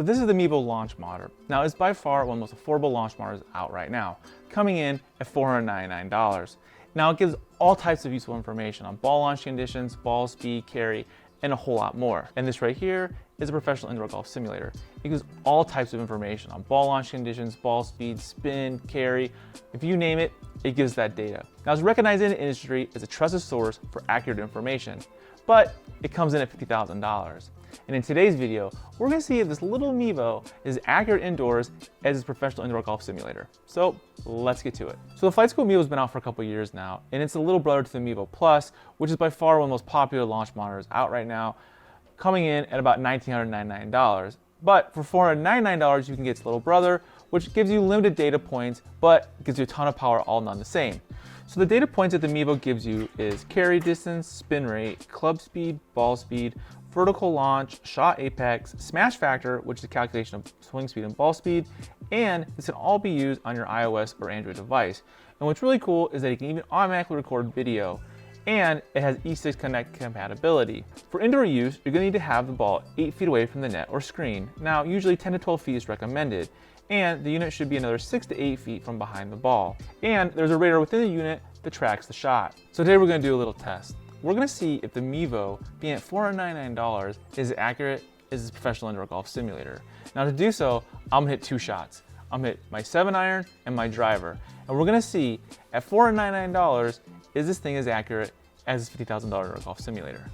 So this is the Mevo launch monitor. Now it's by far one of the most affordable launch monitors out right now, coming in at $499. Now it gives all types of useful information on ball launch conditions, ball speed, carry, and a whole lot more. And this right here is a professional indoor golf simulator. It gives all types of information on ball launch conditions, ball speed, spin, carry. If you name it, it gives that data. Now it's recognized in the industry as a trusted source for accurate information, but it comes in at $50,000. And in today's video, we're gonna see if this little Mevo is accurate indoors as its professional indoor golf simulator. So let's get to it. So the Flightscope Mevo has been out for a couple years now, and it's a little brother to the Mevo Plus, which is by far one of the most popular launch monitors out right now, coming in at about $1,999. But for $499, you can get its little brother, which gives you limited data points, but gives you a ton of power, all none the same. So the data points that the Mevo gives you is carry distance, spin rate, club speed, ball speed, vertical launch, shot apex, smash factor, which is a calculation of swing speed and ball speed, and this can all be used on your iOS or Android device. And what's really cool is that it can even automatically record video, and it has E6 Connect compatibility. For indoor use, you're going to need to have the ball 8 feet away from the net or screen. Now, usually 10 to 12 feet is recommended, and the unit should be another 6 to 8 feet from behind the ball. And there's a radar within the unit that tracks the shot. So today we're going to do a little test. We're going to see if the Mevo, being at $499, is as accurate as this professional indoor golf simulator. Now to do so, I'm going to hit 2 shots. I'm going to hit my 7-iron and my driver. And we're going to see, at $499, is this thing as accurate as this $50,000 indoor golf simulator.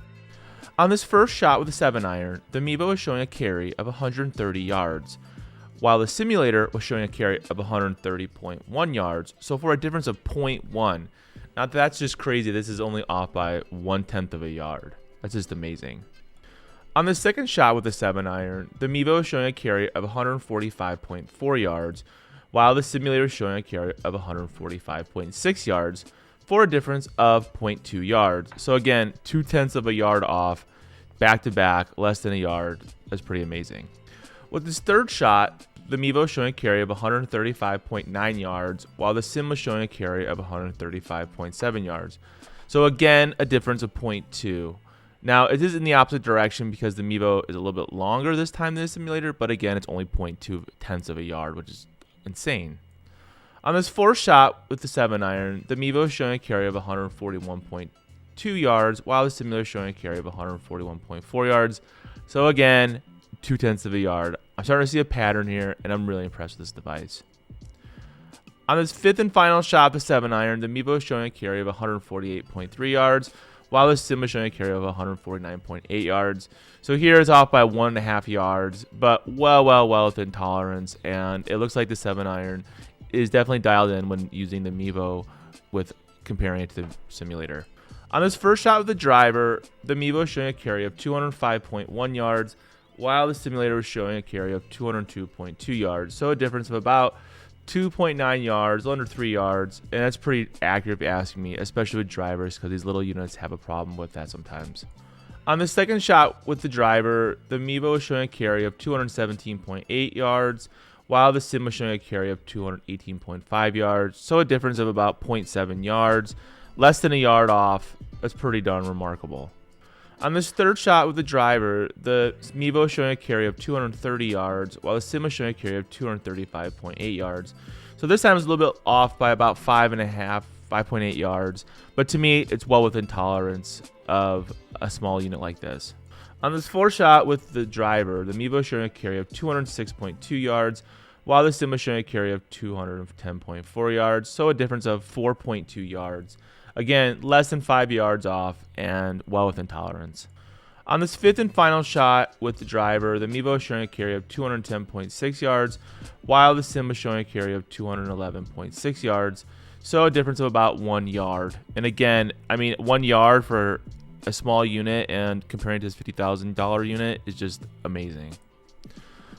On this first shot with the 7-iron, the Mevo is showing a carry of 130 yards, while the simulator was showing a carry of 130.1 yards, so for a difference of 0.1. Now that's just crazy. This is only off by 1/10 of a yard. That's just amazing. On the second shot with the 7-iron, the Mevo is showing a carry of 145.4 yards, while the simulator is showing a carry of 145.6 yards, for a difference of 0.2 yards. So again, 0.2 of a yard off, back to back, less than a yard. That's pretty amazing. With this third shot, the Mevo is showing a carry of 135.9 yards, while the sim was showing a carry of 135.7 yards. So again, a difference of 0.2. Now, it is in the opposite direction because the Mevo is a little bit longer this time than the simulator, but again, it's only 0.2 of a yard, which is insane. On this fourth shot with the 7-iron, the Mevo is showing a carry of 141.2 yards, while the simulator is showing a carry of 141.4 yards. So again, 0.2 of a yard. I'm starting to see a pattern here, and I'm really impressed with this device. On this fifth and final shot, the 7-iron, the Mevo is showing a carry of 148.3 yards, while the sim is showing a carry of 149.8 yards. So here it's off by 1.5 yards, but well within tolerance, and it looks like the 7-iron is definitely dialed in when using the Mevo with comparing it to the simulator. On this first shot with the driver, the Mevo is showing a carry of 205.1 yards, while the simulator is showing a carry of 202.2 yards. So a difference of about 2.9 yards, under 3 yards, and that's pretty accurate if you ask me, especially with drivers, because these little units have a problem with that sometimes. On the second shot with the driver, the Mevo is showing a carry of 217.8 yards, while the sim is showing a carry of 218.5 yards. So a difference of about 0.7 yards, less than a yard off. That's pretty darn remarkable. On this third shot with the driver, the Mevo is showing a carry of 230 yards, while the sim is showing a carry of 235.8 yards. So this time it's a little bit off by about 5.8 yards, but to me, it's well within tolerance of a small unit like this. On this fourth shot with the driver, the Mevo is showing a carry of 206.2 yards, while the sim is showing a carry of 210.4 yards, so a difference of 4.2 yards. Again, less than 5 yards off and well within tolerance. On this fifth and final shot with the driver, the Mevo is showing a carry of 210.6 yards, while the sim is showing a carry of 211.6 yards, so a difference of about 1 yard. And again, I mean, 1 yard for a small unit and comparing to this $50,000 unit is just amazing.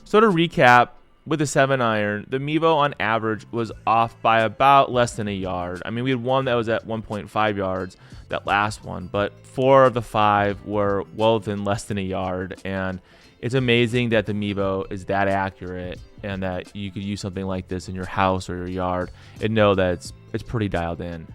So to recap, with the 7-iron, the Mevo on average was off by about less than a yard. I mean, we had one that was at 1.5 yards, that last one, but 4 of the 5 were well within less than a yard. And it's amazing that the Mevo is that accurate and that you could use something like this in your house or your yard and know that it's pretty dialed in.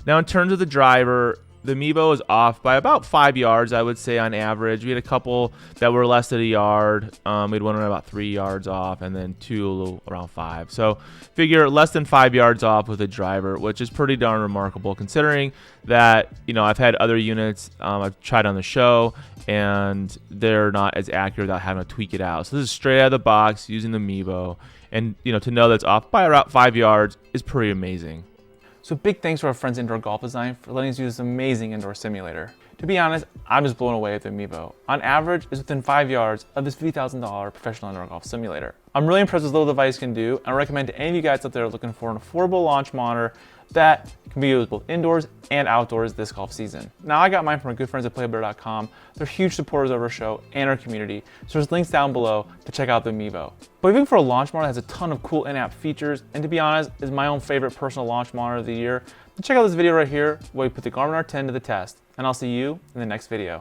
Now, in terms of the driver, the Mevo is off by about 5 yards, I would say, on average. We had a couple that were less than a yard. We had one about 3 yards off, and then two a little around 5. So figure less than 5 yards off with a driver, which is pretty darn remarkable considering that, I've had other units I've tried on the show, and they're not as accurate without having to tweak it out. So this is straight out of the box using the Mevo, and to know that's off by around 5 yards is pretty amazing. So big thanks to our friends Indoor Golf Design for letting us use this amazing indoor simulator. To be honest, I'm just blown away with the Mevo. On average, it's within 5 yards of this $50,000 professional indoor golf simulator. I'm really impressed with what this little device can do, and I recommend to any of you guys out there looking for an affordable launch monitor that can be used both indoors and outdoors this golf season. Now, I got mine from our good friends at Playbetter.com. They're huge supporters of our show and our community, so there's links down below to check out the Mevo. But even for a launch monitor that has a ton of cool in-app features, and to be honest, is my own favorite personal launch monitor of the year, then check out this video right here where we put the Garmin R10 to the test, and I'll see you in the next video.